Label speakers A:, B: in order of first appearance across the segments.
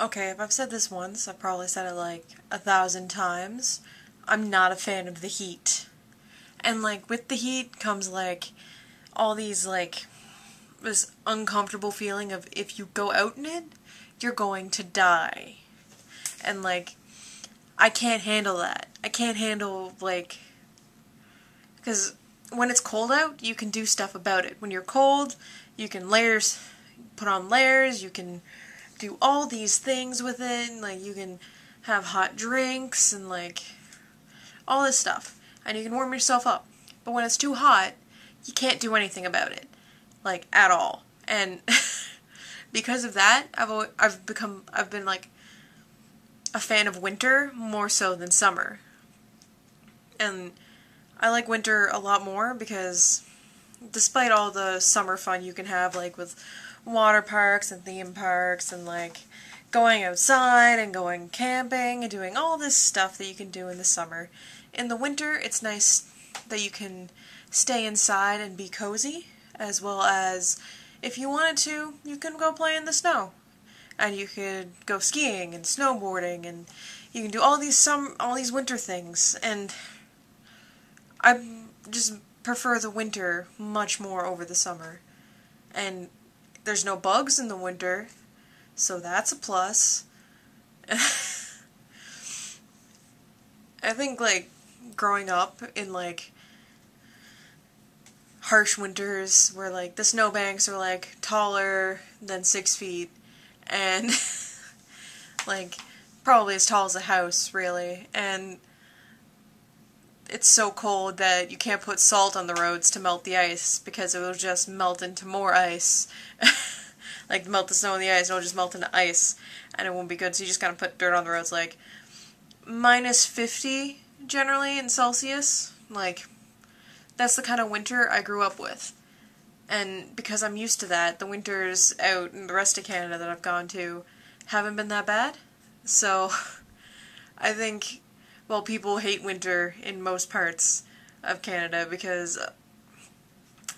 A: Okay, if I've said this once, I've probably said it like 1,000 times. I'm not a fan of the heat. And like with the heat comes like all these like this uncomfortable feeling of if you go out in it, you're going to die. And like I can't handle that. I can't handle like because when it's cold out, you can do stuff about it. When you're cold, you can put on layers, you can do all these things with it, like you can have hot drinks and like all this stuff, and you can warm yourself up. But when it's too hot, you can't do anything about it, like at all. And because of that, I've been like a fan of winter more so than summer. And I like winter a lot more because despite all the summer fun you can have, like with water parks and theme parks and like going outside and going camping and doing all this stuff that you can do in the summer, in the winter it's nice that you can stay inside and be cozy, as well as if you wanted to, you can go play in the snow. And you could go skiing and snowboarding and you can do all these winter things, and I just prefer the winter much more over the summer. And there's no bugs in the winter, so that's a plus. I think, like, growing up in, like, harsh winters where, like, the snowbanks are, like, taller than 6 feet and, like, probably as tall as a house, really, and it's so cold that you can't put salt on the roads to melt the ice because it will just melt into more ice. Like, melt the snow and the ice, it'll just melt into ice, and it won't be good, so you just gotta put dirt on the roads, like, -50, generally, in Celsius. Like, that's the kind of winter I grew up with. And because I'm used to that, the winters out in the rest of Canada that I've gone to haven't been that bad. So, I think, well, people hate winter in most parts of Canada because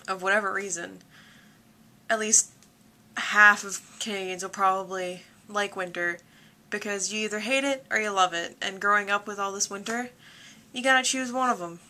A: of whatever reason. At least half of Canadians will probably like winter because you either hate it or you love it. And growing up with all this winter, you gotta choose one of them.